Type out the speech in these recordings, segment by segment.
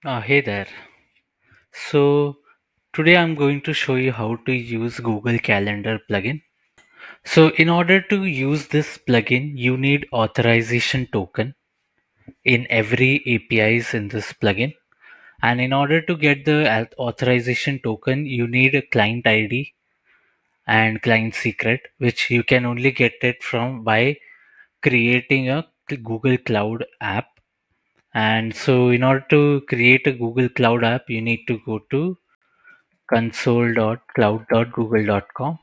Hey there. So today I'm going to show you how to use Google Calendar plugin. So in order to use this plugin, you need authorization token in every APIs in this plugin. And in order to get the authorization token, you need a client ID and client secret, which you can only get it from by creating a Google Cloud app. And so in order to create a Google Cloud app, you need to go to console.cloud.google.com.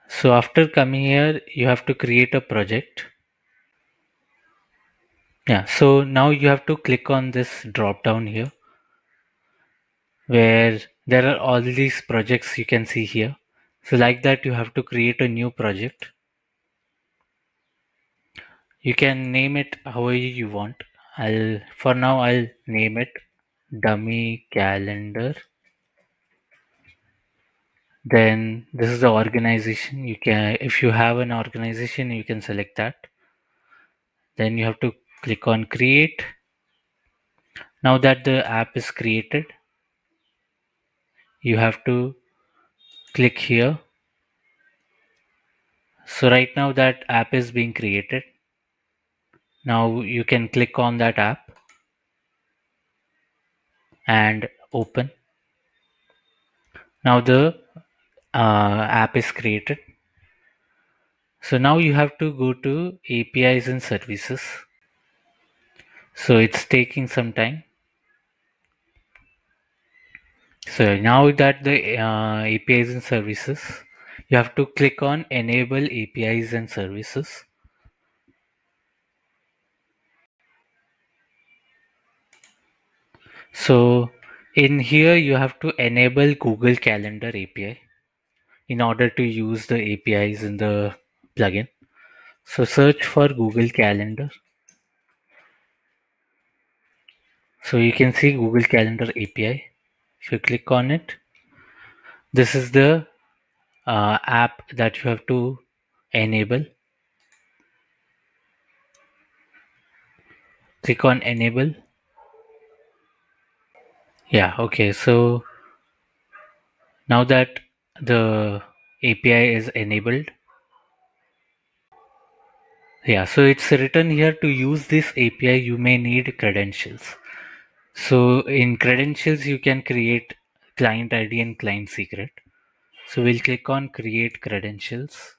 So after coming here, you have to create a project. Yeah, so now you have to click on this drop down here where there are all these projects you can see here. So like that, you have to create a new project. You can name it however you want. For now I'll name it dummy calendar. Then this is the organization. You can, if you have an organization, you can select that. Then you have to click on create. Now that the app is created, you have to click here. So right now that app is being created. Now you can click on that app and open. Now the app is created. So now you have to go to APIs and services. So it's taking some time. So now that the APIs and services, you have to click on enable APIs and services. So in here you have to enable Google Calendar API in order to use the APIs in the plugin. So search for Google Calendar. So you can see Google Calendar API. If you click on it, this is the app that you have to enable. Click on enable. Yeah, okay. So now that the API is enabled, yeah, so it's written here to use this API, you may need credentials. So in credentials, you can create client ID and client secret. So we'll click on create credentials.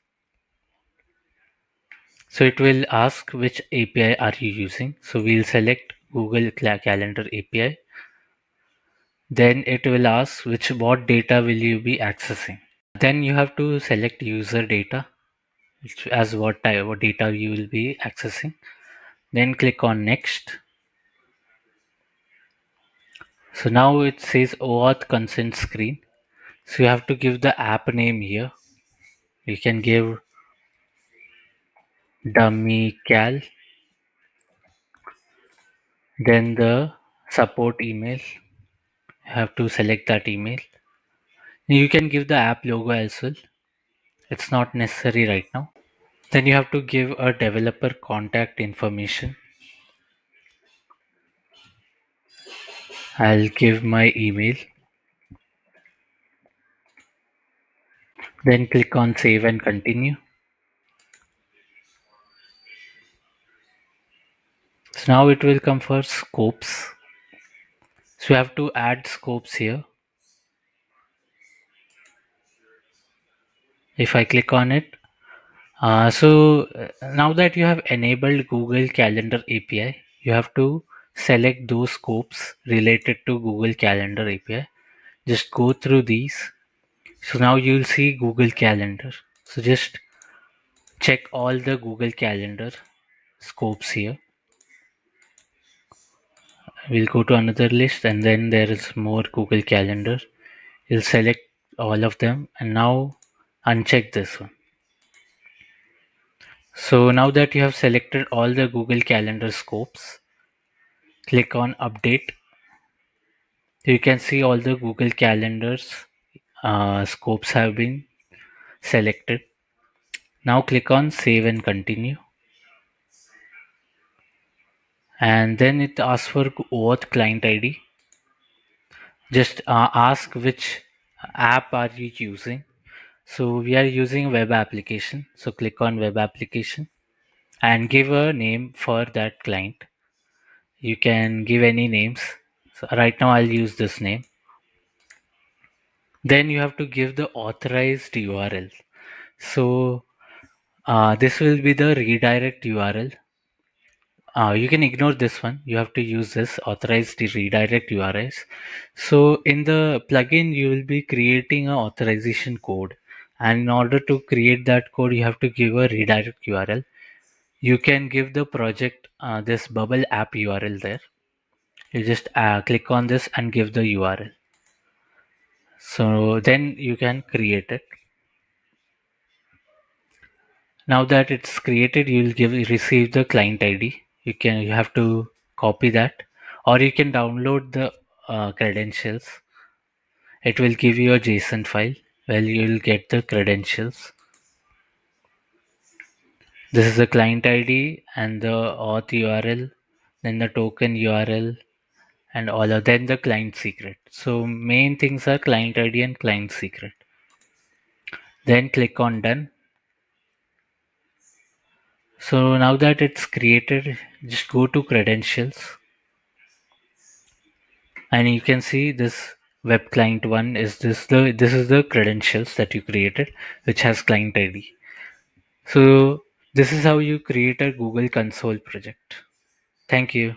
So it will ask which API are you using. So we'll select Google Calendar API. Then it will ask what data will you be accessing. Then you have to select user data as what data you will be accessing. Then click on next. So now it says OAuth consent screen. So you have to give the app name here. You can give dummy cal. Then the support email. You have to select that email. You can give the app logo as well. It's not necessary right now. Then you have to give a developer contact information. I'll give my email. Then click on save and continue. So now it will come for scopes. So you have to add scopes here. If I click on it, now that you have enabled Google Calendar API, you have to select those scopes related to Google Calendar API. Just go through these. So now you'll see Google Calendar. So just check all the Google Calendar scopes here. We'll go to another list and then there is more Google Calendar. You'll select all of them and now uncheck this one. So now that you have selected all the Google Calendar scopes, click on update. You can see all the Google Calendars scopes have been selected. Now click on save and continue. and then it asks for auth client ID. Just ask which app are you using. So we are using web application. So click on web application and give a name for that client. You can give any names. So right now I'll use this name. Then you have to give the authorized URL. So this will be the redirect URL. You can ignore this one. You have to use this authorized redirect URLs. So in the plugin, you will be creating an authorization code. And in order to create that code, you have to give a redirect URL. You can give the project this bubble app URL there. You just click on this and give the URL. So then you can create it. Now that it's created, you'll receive the client ID. You have to copy that, or you can download the credentials. It will give you a JSON file where you'll get the credentials. This is the client ID and the auth URL, then the token URL, and all of then the client secret. So main things are client ID and client secret. Then click on done. So now that it's created, just go to credentials. And you can see this web client one is this is the credentials that you created, which has client ID. So this is how you create a Google Console project. Thank you.